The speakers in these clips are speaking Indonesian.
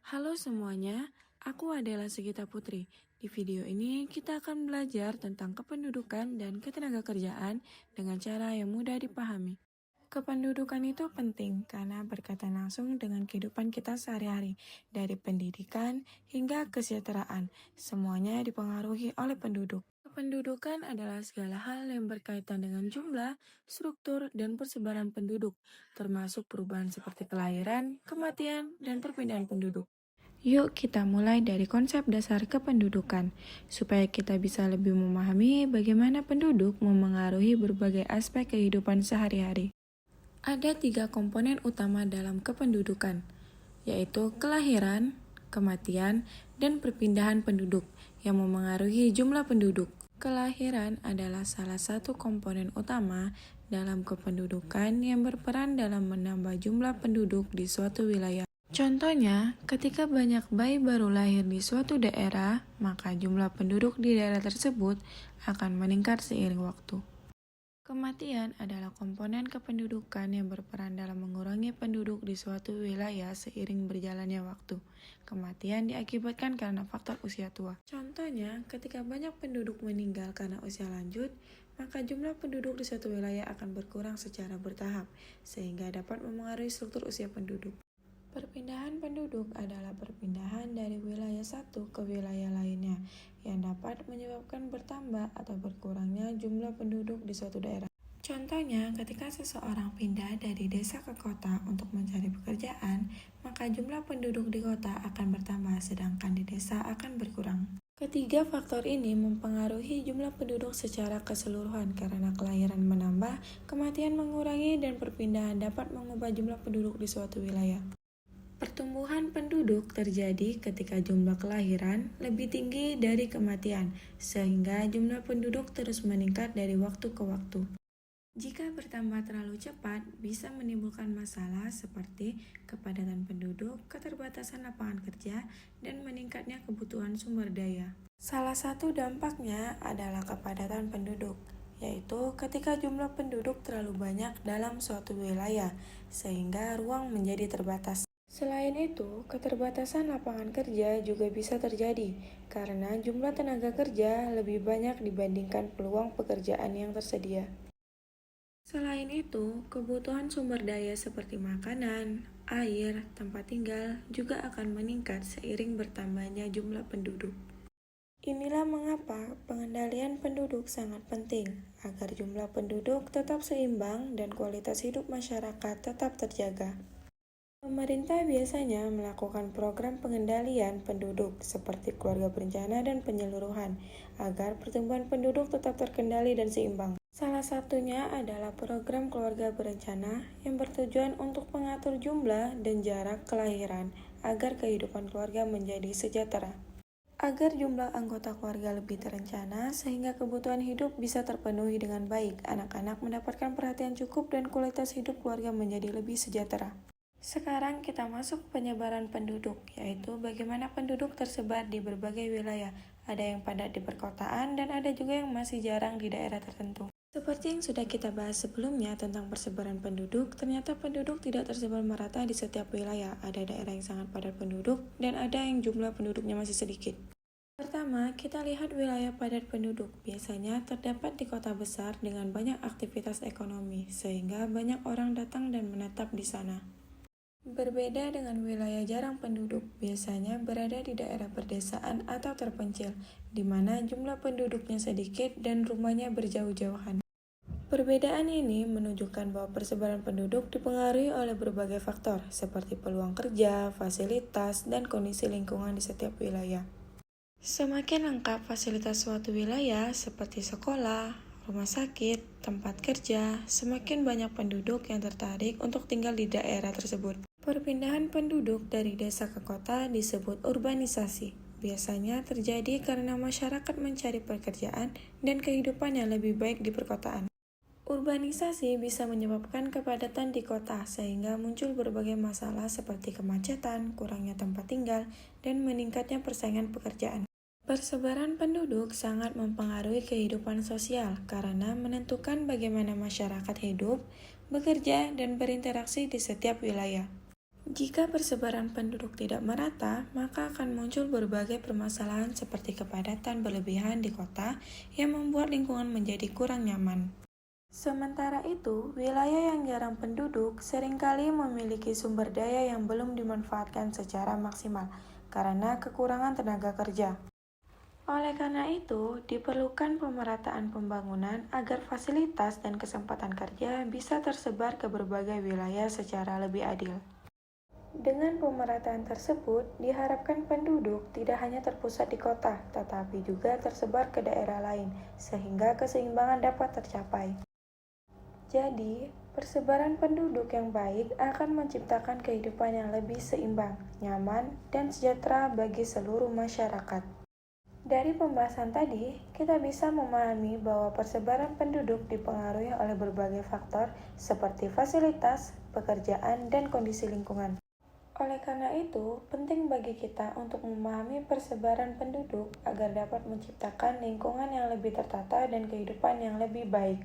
Halo semuanya, aku adalah Segita Putri. Di video ini kita akan belajar tentang kependudukan dan ketenagakerjaan dengan cara yang mudah dipahami. Kependudukan itu penting karena berkaitan langsung dengan kehidupan kita sehari-hari, dari pendidikan hingga kesejahteraan. Semuanya dipengaruhi oleh penduduk. Kependudukan adalah segala hal yang berkaitan dengan jumlah, struktur, dan persebaran penduduk, termasuk perubahan seperti kelahiran, kematian, dan perpindahan penduduk. Yuk kita mulai dari konsep dasar kependudukan, supaya kita bisa lebih memahami bagaimana penduduk memengaruhi berbagai aspek kehidupan sehari-hari. Ada 3 komponen utama dalam kependudukan, yaitu kelahiran, kematian, dan perpindahan penduduk yang memengaruhi jumlah penduduk. Kelahiran adalah salah satu komponen utama dalam kependudukan yang berperan dalam menambah jumlah penduduk di suatu wilayah. Contohnya, ketika banyak bayi baru lahir di suatu daerah, maka jumlah penduduk di daerah tersebut akan meningkat seiring waktu. Kematian adalah komponen kependudukan yang berperan dalam mengurangi penduduk di suatu wilayah seiring berjalannya waktu. Kematian diakibatkan karena faktor usia tua. Contohnya, ketika banyak penduduk meninggal karena usia lanjut, maka jumlah penduduk di suatu wilayah akan berkurang secara bertahap, sehingga dapat memengaruhi struktur usia penduduk. Perpindahan penduduk adalah perpindahan dari wilayah satu ke wilayah lainnya yang dapat menyebabkan bertambah atau berkurangnya jumlah penduduk di suatu daerah. Contohnya, ketika seseorang pindah dari desa ke kota untuk mencari pekerjaan, maka jumlah penduduk di kota akan bertambah sedangkan di desa akan berkurang. Ketiga faktor ini mempengaruhi jumlah penduduk secara keseluruhan karena kelahiran menambah, kematian mengurangi, dan perpindahan dapat mengubah jumlah penduduk di suatu wilayah. Pertumbuhan penduduk terjadi ketika jumlah kelahiran lebih tinggi dari kematian, sehingga jumlah penduduk terus meningkat dari waktu ke waktu. Jika bertambah terlalu cepat, bisa menimbulkan masalah seperti kepadatan penduduk, keterbatasan lapangan kerja, dan meningkatnya kebutuhan sumber daya. Salah satu dampaknya adalah kepadatan penduduk, yaitu ketika jumlah penduduk terlalu banyak dalam suatu wilayah, sehingga ruang menjadi terbatas. Selain itu, keterbatasan lapangan kerja juga bisa terjadi karena jumlah tenaga kerja lebih banyak dibandingkan peluang pekerjaan yang tersedia. Selain itu, kebutuhan sumber daya seperti makanan, air, tempat tinggal juga akan meningkat seiring bertambahnya jumlah penduduk. Inilah mengapa pengendalian penduduk sangat penting agar jumlah penduduk tetap seimbang dan kualitas hidup masyarakat tetap terjaga. Pemerintah biasanya melakukan program pengendalian penduduk seperti keluarga berencana dan penyeluruhan agar pertumbuhan penduduk tetap terkendali dan seimbang. Salah satunya adalah program keluarga berencana yang bertujuan untuk mengatur jumlah dan jarak kelahiran agar kehidupan keluarga menjadi sejahtera. Agar jumlah anggota keluarga lebih terencana sehingga kebutuhan hidup bisa terpenuhi dengan baik, anak-anak mendapatkan perhatian cukup dan kualitas hidup keluarga menjadi lebih sejahtera. Sekarang kita masuk penyebaran penduduk, yaitu bagaimana penduduk tersebar di berbagai wilayah. Ada yang padat di perkotaan dan ada juga yang masih jarang di daerah tertentu. Seperti yang sudah kita bahas sebelumnya tentang persebaran penduduk, ternyata penduduk tidak tersebar merata di setiap wilayah. Ada daerah yang sangat padat penduduk dan ada yang jumlah penduduknya masih sedikit. Pertama, kita lihat wilayah padat penduduk. Biasanya terdapat di kota besar dengan banyak aktivitas ekonomi, sehingga banyak orang datang dan menetap di sana. Berbeda dengan wilayah jarang penduduk, biasanya berada di daerah perdesaan atau terpencil, di mana jumlah penduduknya sedikit dan rumahnya berjauh-jauhan. Perbedaan ini menunjukkan bahwa persebaran penduduk dipengaruhi oleh berbagai faktor, seperti peluang kerja, fasilitas, dan kondisi lingkungan di setiap wilayah. Semakin lengkap fasilitas suatu wilayah, seperti sekolah, rumah sakit, tempat kerja, semakin banyak penduduk yang tertarik untuk tinggal di daerah tersebut. Perpindahan penduduk dari desa ke kota disebut urbanisasi. Biasanya terjadi karena masyarakat mencari pekerjaan dan kehidupan yang lebih baik di perkotaan. Urbanisasi bisa menyebabkan kepadatan di kota sehingga muncul berbagai masalah seperti kemacetan, kurangnya tempat tinggal, dan meningkatnya persaingan pekerjaan. Persebaran penduduk sangat mempengaruhi kehidupan sosial karena menentukan bagaimana masyarakat hidup, bekerja, dan berinteraksi di setiap wilayah. Jika persebaran penduduk tidak merata, maka akan muncul berbagai permasalahan seperti kepadatan berlebihan di kota yang membuat lingkungan menjadi kurang nyaman. Sementara itu, wilayah yang jarang penduduk seringkali memiliki sumber daya yang belum dimanfaatkan secara maksimal karena kekurangan tenaga kerja. Oleh karena itu, diperlukan pemerataan pembangunan agar fasilitas dan kesempatan kerja bisa tersebar ke berbagai wilayah secara lebih adil. Dengan pemerataan tersebut, diharapkan penduduk tidak hanya terpusat di kota, tetapi juga tersebar ke daerah lain, sehingga keseimbangan dapat tercapai. Jadi, persebaran penduduk yang baik akan menciptakan kehidupan yang lebih seimbang, nyaman, dan sejahtera bagi seluruh masyarakat. Dari pembahasan tadi, kita bisa memahami bahwa persebaran penduduk dipengaruhi oleh berbagai faktor seperti fasilitas, pekerjaan, dan kondisi lingkungan. Oleh karena itu, penting bagi kita untuk memahami persebaran penduduk agar dapat menciptakan lingkungan yang lebih tertata dan kehidupan yang lebih baik.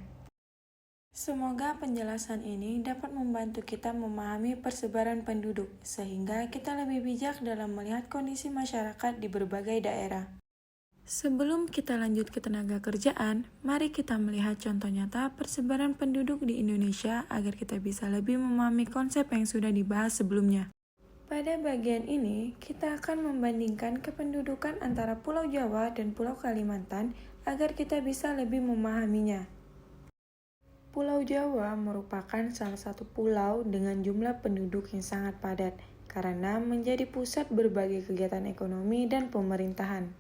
Semoga penjelasan ini dapat membantu kita memahami persebaran penduduk, sehingga kita lebih bijak dalam melihat kondisi masyarakat di berbagai daerah. Sebelum kita lanjut ke tenaga kerjaan, mari kita melihat contoh nyata persebaran penduduk di Indonesia agar kita bisa lebih memahami konsep yang sudah dibahas sebelumnya. Pada bagian ini, kita akan membandingkan kependudukan antara Pulau Jawa dan Pulau Kalimantan agar kita bisa lebih memahaminya. Pulau Jawa merupakan salah satu pulau dengan jumlah penduduk yang sangat padat karena menjadi pusat berbagai kegiatan ekonomi dan pemerintahan.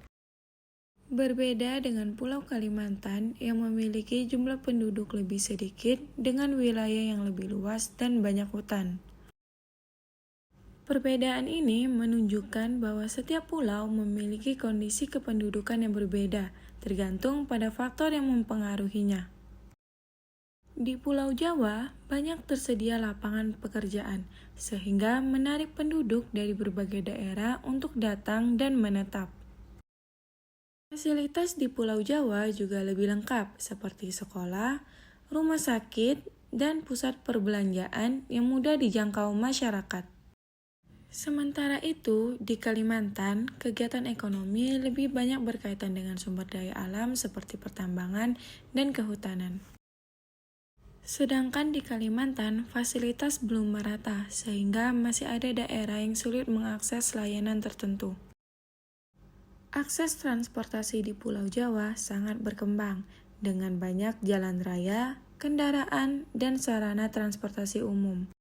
Berbeda dengan Pulau Kalimantan yang memiliki jumlah penduduk lebih sedikit dengan wilayah yang lebih luas dan banyak hutan. Perbedaan ini menunjukkan bahwa setiap pulau memiliki kondisi kependudukan yang berbeda, tergantung pada faktor yang mempengaruhinya. Di Pulau Jawa, banyak tersedia lapangan pekerjaan, sehingga menarik penduduk dari berbagai daerah untuk datang dan menetap. Fasilitas di Pulau Jawa juga lebih lengkap, seperti sekolah, rumah sakit, dan pusat perbelanjaan yang mudah dijangkau masyarakat. Sementara itu, di Kalimantan, kegiatan ekonomi lebih banyak berkaitan dengan sumber daya alam seperti pertambangan dan kehutanan. Sedangkan di Kalimantan, fasilitas belum merata, sehingga masih ada daerah yang sulit mengakses layanan tertentu. Akses transportasi di Pulau Jawa sangat berkembang, dengan banyak jalan raya, kendaraan, dan sarana transportasi umum.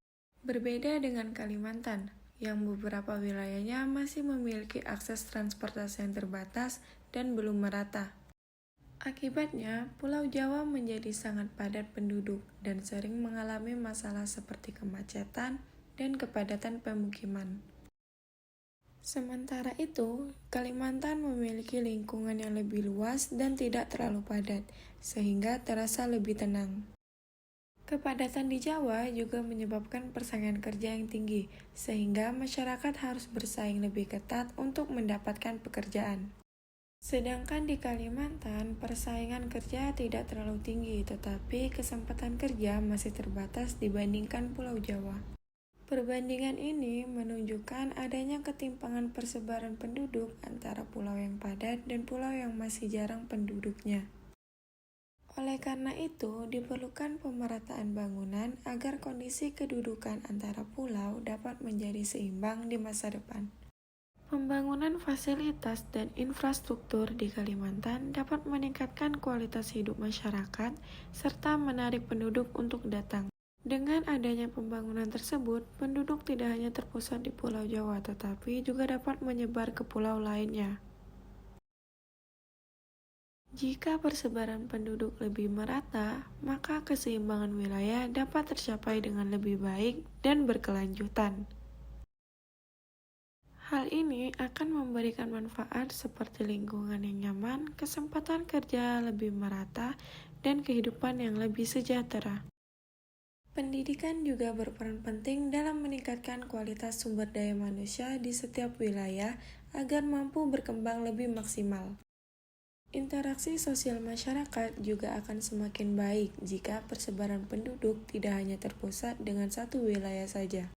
Berbeda dengan Kalimantan, yang beberapa wilayahnya masih memiliki akses transportasi yang terbatas dan belum merata. Akibatnya, Pulau Jawa menjadi sangat padat penduduk dan sering mengalami masalah seperti kemacetan dan kepadatan pemukiman. Sementara itu, Kalimantan memiliki lingkungan yang lebih luas dan tidak terlalu padat, sehingga terasa lebih tenang. Kepadatan di Jawa juga menyebabkan persaingan kerja yang tinggi, sehingga masyarakat harus bersaing lebih ketat untuk mendapatkan pekerjaan. Sedangkan di Kalimantan, persaingan kerja tidak terlalu tinggi, tetapi kesempatan kerja masih terbatas dibandingkan Pulau Jawa. Perbandingan ini menunjukkan adanya ketimpangan persebaran penduduk antara pulau yang padat dan pulau yang masih jarang penduduknya. Oleh karena itu, diperlukan pemerataan bangunan agar kondisi kedudukan antara pulau dapat menjadi seimbang di masa depan. Pembangunan fasilitas dan infrastruktur di Kalimantan dapat meningkatkan kualitas hidup masyarakat serta menarik penduduk untuk datang. Dengan adanya pembangunan tersebut, penduduk tidak hanya terpusat di Pulau Jawa, tetapi juga dapat menyebar ke pulau lainnya. Jika persebaran penduduk lebih merata, maka keseimbangan wilayah dapat tercapai dengan lebih baik dan berkelanjutan. Hal ini akan memberikan manfaat seperti lingkungan yang nyaman, kesempatan kerja lebih merata, dan kehidupan yang lebih sejahtera. Pendidikan juga berperan penting dalam meningkatkan kualitas sumber daya manusia di setiap wilayah agar mampu berkembang lebih maksimal. Interaksi sosial masyarakat juga akan semakin baik jika persebaran penduduk tidak hanya terpusat dengan satu wilayah saja.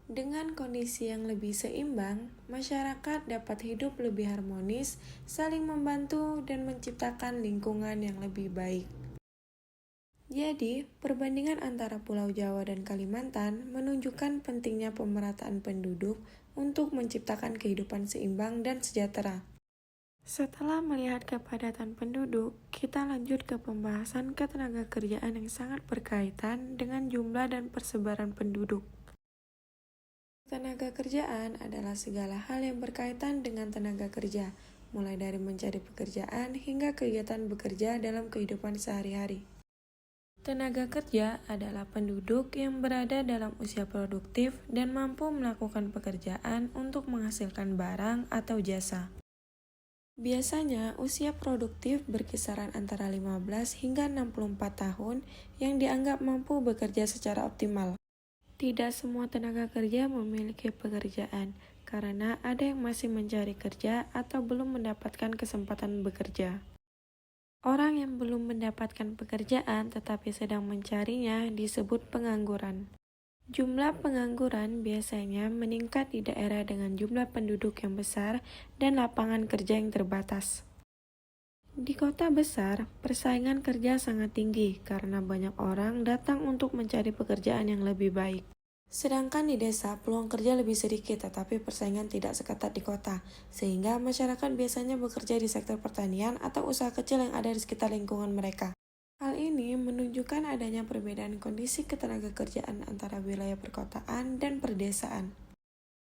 Dengan kondisi yang lebih seimbang, masyarakat dapat hidup lebih harmonis, saling membantu, dan menciptakan lingkungan yang lebih baik. Jadi, perbandingan antara Pulau Jawa dan Kalimantan menunjukkan pentingnya pemerataan penduduk untuk menciptakan kehidupan seimbang dan sejahtera. Setelah melihat kepadatan penduduk, kita lanjut ke pembahasan ketenagakerjaan yang sangat berkaitan dengan jumlah dan persebaran penduduk. Tenaga kerjaan adalah segala hal yang berkaitan dengan tenaga kerja, mulai dari mencari pekerjaan hingga kegiatan bekerja dalam kehidupan sehari-hari. Tenaga kerja adalah penduduk yang berada dalam usia produktif dan mampu melakukan pekerjaan untuk menghasilkan barang atau jasa. Biasanya, usia produktif berkisaran antara 15 hingga 64 tahun yang dianggap mampu bekerja secara optimal. Tidak semua tenaga kerja memiliki pekerjaan, karena ada yang masih mencari kerja atau belum mendapatkan kesempatan bekerja. Orang yang belum mendapatkan pekerjaan tetapi sedang mencarinya disebut pengangguran. Jumlah pengangguran biasanya meningkat di daerah dengan jumlah penduduk yang besar dan lapangan kerja yang terbatas. Di kota besar, persaingan kerja sangat tinggi karena banyak orang datang untuk mencari pekerjaan yang lebih baik. Sedangkan di desa, peluang kerja lebih sedikit tetapi persaingan tidak seketat di kota, sehingga masyarakat biasanya bekerja di sektor pertanian atau usaha kecil yang ada di sekitar lingkungan mereka. Hal ini menunjukkan adanya perbedaan kondisi ketenagakerjaan antara wilayah perkotaan dan perdesaan.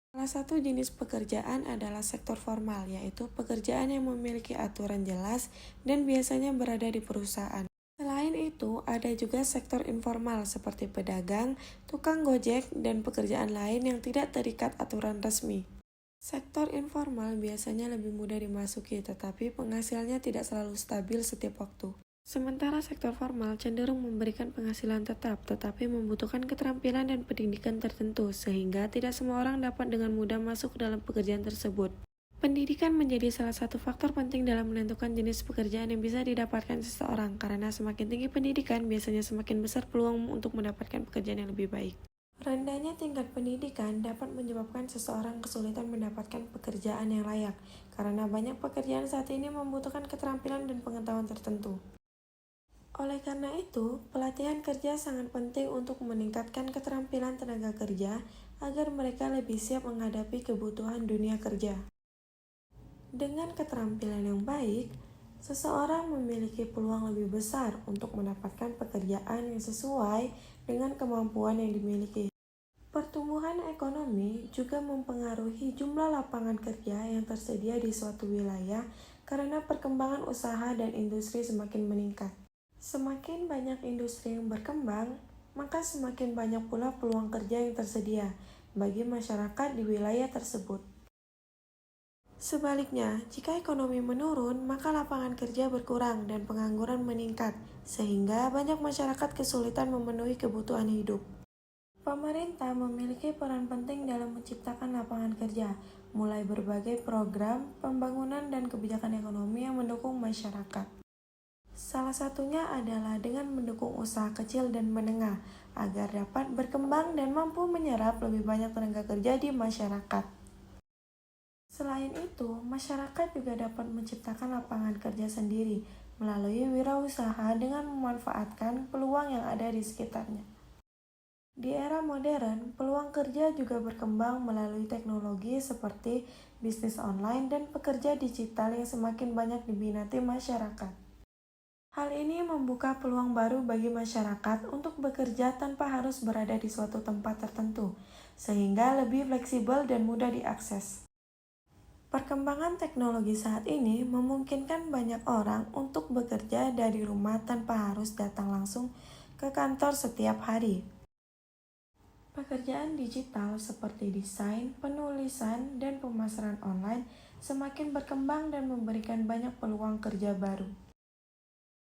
Salah satu jenis pekerjaan adalah sektor formal, yaitu pekerjaan yang memiliki aturan jelas dan biasanya berada di perusahaan. Selain itu, ada juga sektor informal seperti pedagang, tukang gojek, dan pekerjaan lain yang tidak terikat aturan resmi. Sektor informal biasanya lebih mudah dimasuki, tetapi penghasilannya tidak selalu stabil setiap waktu. Sementara sektor formal cenderung memberikan penghasilan tetap, tetapi membutuhkan keterampilan dan pendidikan tertentu, sehingga tidak semua orang dapat dengan mudah masuk ke dalam pekerjaan tersebut. Pendidikan menjadi salah satu faktor penting dalam menentukan jenis pekerjaan yang bisa didapatkan seseorang, karena semakin tinggi pendidikan, biasanya semakin besar peluang untuk mendapatkan pekerjaan yang lebih baik. Rendahnya tingkat pendidikan dapat menyebabkan seseorang kesulitan mendapatkan pekerjaan yang layak, karena banyak pekerjaan saat ini membutuhkan keterampilan dan pengetahuan tertentu. Oleh karena itu, pelatihan kerja sangat penting untuk meningkatkan keterampilan tenaga kerja agar mereka lebih siap menghadapi kebutuhan dunia kerja. Dengan keterampilan yang baik, seseorang memiliki peluang lebih besar untuk mendapatkan pekerjaan yang sesuai dengan kemampuan yang dimiliki. Pertumbuhan ekonomi juga mempengaruhi jumlah lapangan kerja yang tersedia di suatu wilayah karena perkembangan usaha dan industri semakin meningkat. Semakin banyak industri yang berkembang, maka semakin banyak pula peluang kerja yang tersedia bagi masyarakat di wilayah tersebut. Sebaliknya, jika ekonomi menurun, maka lapangan kerja berkurang dan pengangguran meningkat, sehingga banyak masyarakat kesulitan memenuhi kebutuhan hidup. Pemerintah memiliki peran penting dalam menciptakan lapangan kerja, mulai berbagai program, pembangunan, dan kebijakan ekonomi yang mendukung masyarakat. Salah satunya adalah dengan mendukung usaha kecil dan menengah, agar dapat berkembang dan mampu menyerap lebih banyak tenaga kerja di masyarakat. Selain itu, masyarakat juga dapat menciptakan lapangan kerja sendiri melalui wirausaha dengan memanfaatkan peluang yang ada di sekitarnya. Di era modern, peluang kerja juga berkembang melalui teknologi seperti bisnis online dan pekerja digital yang semakin banyak diminati masyarakat. Hal ini membuka peluang baru bagi masyarakat untuk bekerja tanpa harus berada di suatu tempat tertentu, sehingga lebih fleksibel dan mudah diakses. Perkembangan teknologi saat ini memungkinkan banyak orang untuk bekerja dari rumah tanpa harus datang langsung ke kantor setiap hari. Pekerjaan digital seperti desain, penulisan, dan pemasaran online semakin berkembang dan memberikan banyak peluang kerja baru.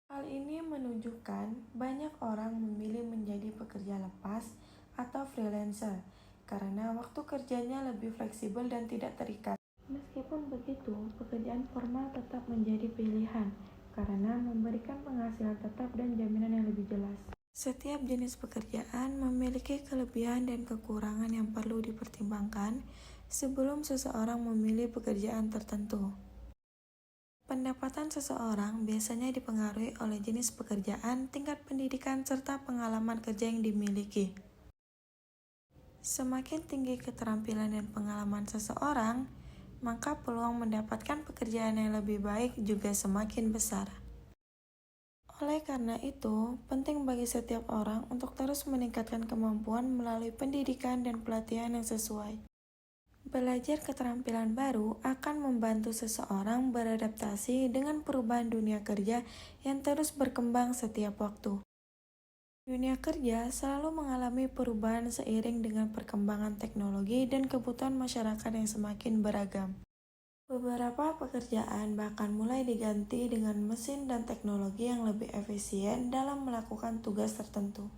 Hal ini menunjukkan banyak orang memilih menjadi pekerja lepas atau freelancer karena waktu kerjanya lebih fleksibel dan tidak terikat. Meskipun begitu, pekerjaan formal tetap menjadi pilihan karena memberikan penghasilan tetap dan jaminan yang lebih jelas. Setiap jenis pekerjaan memiliki kelebihan dan kekurangan yang perlu dipertimbangkan sebelum seseorang memilih pekerjaan tertentu. Pendapatan seseorang biasanya dipengaruhi oleh jenis pekerjaan, tingkat pendidikan, serta pengalaman kerja yang dimiliki. Semakin tinggi keterampilan dan pengalaman seseorang, maka peluang mendapatkan pekerjaan yang lebih baik juga semakin besar. Oleh karena itu, penting bagi setiap orang untuk terus meningkatkan kemampuan melalui pendidikan dan pelatihan yang sesuai. Belajar keterampilan baru akan membantu seseorang beradaptasi dengan perubahan dunia kerja yang terus berkembang setiap waktu. Dunia kerja selalu mengalami perubahan seiring dengan perkembangan teknologi dan kebutuhan masyarakat yang semakin beragam. Beberapa pekerjaan bahkan mulai diganti dengan mesin dan teknologi yang lebih efisien dalam melakukan tugas tertentu.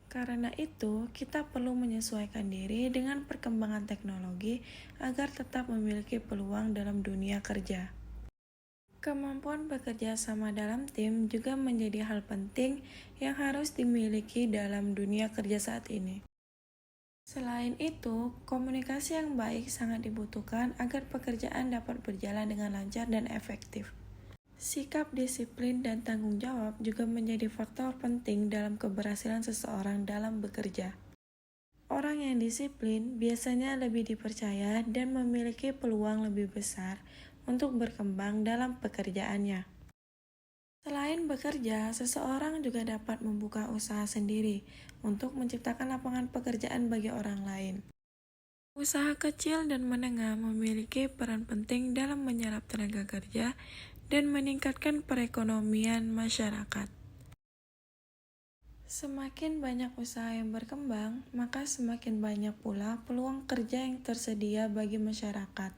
Karena itu, kita perlu menyesuaikan diri dengan perkembangan teknologi agar tetap memiliki peluang dalam dunia kerja. Kemampuan bekerja sama dalam tim juga menjadi hal penting yang harus dimiliki dalam dunia kerja saat ini. Selain itu, komunikasi yang baik sangat dibutuhkan agar pekerjaan dapat berjalan dengan lancar dan efektif. Sikap disiplin dan tanggung jawab juga menjadi faktor penting dalam keberhasilan seseorang dalam bekerja. Orang yang disiplin biasanya lebih dipercaya dan memiliki peluang lebih besar untuk berkembang dalam pekerjaannya. Selain bekerja, seseorang juga dapat membuka usaha sendiri untuk menciptakan lapangan pekerjaan bagi orang lain. Usaha kecil dan menengah memiliki peran penting dalam menyerap tenaga kerja dan meningkatkan perekonomian masyarakat. Semakin banyak usaha yang berkembang, maka semakin banyak pula peluang kerja yang tersedia bagi masyarakat.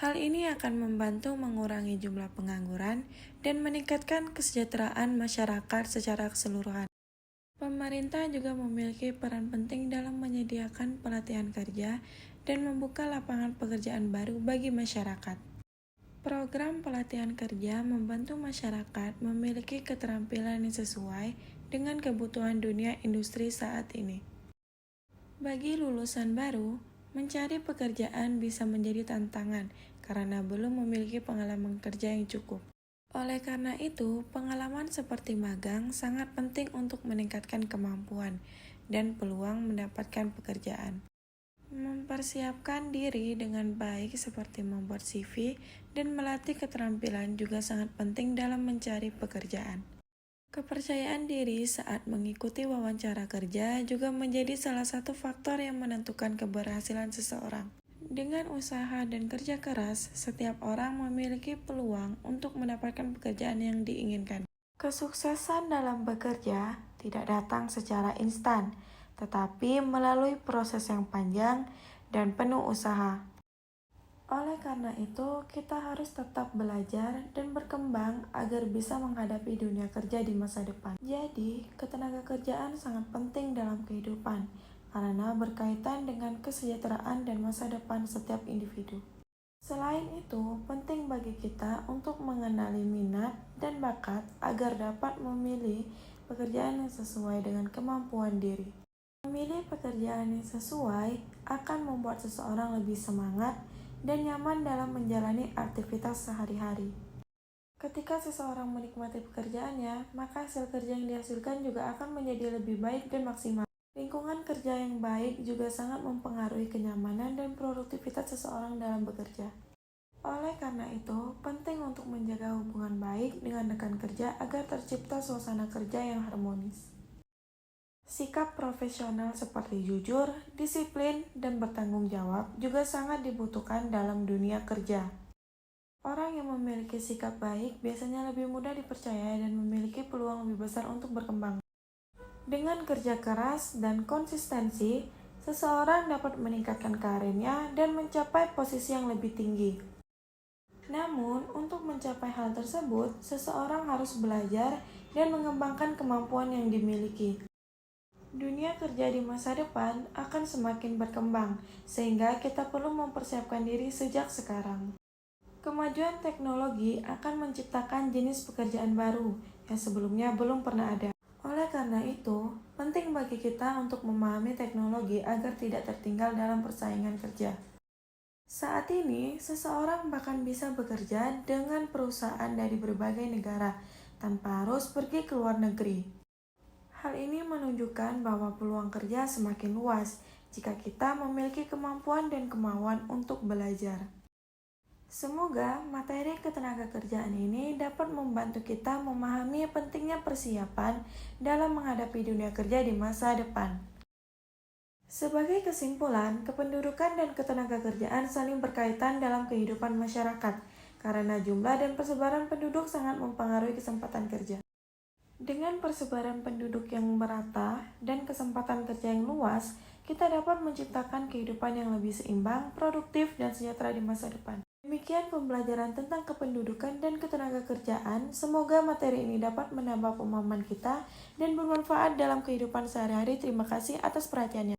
Hal ini akan membantu mengurangi jumlah pengangguran dan meningkatkan kesejahteraan masyarakat secara keseluruhan. Pemerintah juga memiliki peran penting dalam menyediakan pelatihan kerja dan membuka lapangan pekerjaan baru bagi masyarakat. Program pelatihan kerja membantu masyarakat memiliki keterampilan yang sesuai dengan kebutuhan dunia industri saat ini. Bagi lulusan baru, mencari pekerjaan bisa menjadi tantangan karena belum memiliki pengalaman kerja yang cukup. Oleh karena itu, pengalaman seperti magang sangat penting untuk meningkatkan kemampuan dan peluang mendapatkan pekerjaan. Mempersiapkan diri dengan baik seperti membuat CV dan melatih keterampilan juga sangat penting dalam mencari pekerjaan. Kepercayaan diri saat mengikuti wawancara kerja juga menjadi salah satu faktor yang menentukan keberhasilan seseorang. Dengan usaha dan kerja keras, setiap orang memiliki peluang untuk mendapatkan pekerjaan yang diinginkan. Kesuksesan dalam bekerja tidak datang secara instan, tetapi melalui proses yang panjang dan penuh usaha. Oleh karena itu, kita harus tetap belajar dan berkembang agar bisa menghadapi dunia kerja di masa depan. Jadi, ketenagakerjaan sangat penting dalam kehidupan karena berkaitan dengan kesejahteraan dan masa depan setiap individu. Selain itu, penting bagi kita untuk mengenali minat dan bakat agar dapat memilih pekerjaan yang sesuai dengan kemampuan diri. Memilih pekerjaan yang sesuai akan membuat seseorang lebih semangat dan nyaman dalam menjalani aktivitas sehari-hari. Ketika seseorang menikmati pekerjaannya, maka hasil kerja yang dihasilkan juga akan menjadi lebih baik dan maksimal. Lingkungan kerja yang baik juga sangat mempengaruhi kenyamanan dan produktivitas seseorang dalam bekerja. Oleh karena itu, penting untuk menjaga hubungan baik dengan rekan kerja agar tercipta suasana kerja yang harmonis. Sikap profesional seperti jujur, disiplin, dan bertanggung jawab juga sangat dibutuhkan dalam dunia kerja. Orang yang memiliki sikap baik biasanya lebih mudah dipercaya dan memiliki peluang lebih besar untuk berkembang. Dengan kerja keras dan konsistensi, seseorang dapat meningkatkan karirnya dan mencapai posisi yang lebih tinggi. Namun, untuk mencapai hal tersebut, seseorang harus belajar dan mengembangkan kemampuan yang dimiliki. Dunia kerja di masa depan akan semakin berkembang, sehingga kita perlu mempersiapkan diri sejak sekarang. Kemajuan teknologi akan menciptakan jenis pekerjaan baru, yang sebelumnya belum pernah ada. Oleh karena itu, penting bagi kita untuk memahami teknologi agar tidak tertinggal dalam persaingan kerja. Saat ini, seseorang bahkan bisa bekerja dengan perusahaan dari berbagai negara tanpa harus pergi ke luar negeri. Hal ini menunjukkan bahwa peluang kerja semakin luas jika kita memiliki kemampuan dan kemauan untuk belajar. Semoga materi ketenagakerjaan ini dapat membantu kita memahami pentingnya persiapan dalam menghadapi dunia kerja di masa depan. Sebagai kesimpulan, kependudukan dan ketenagakerjaan saling berkaitan dalam kehidupan masyarakat karena jumlah dan persebaran penduduk sangat mempengaruhi kesempatan kerja. Dengan persebaran penduduk yang merata dan kesempatan kerja yang luas, kita dapat menciptakan kehidupan yang lebih seimbang, produktif, dan sejahtera di masa depan. Demikian pembelajaran tentang kependudukan dan ketenagakerjaan. Semoga materi ini dapat menambah pemahaman kita dan bermanfaat dalam kehidupan sehari-hari. Terima kasih atas perhatiannya.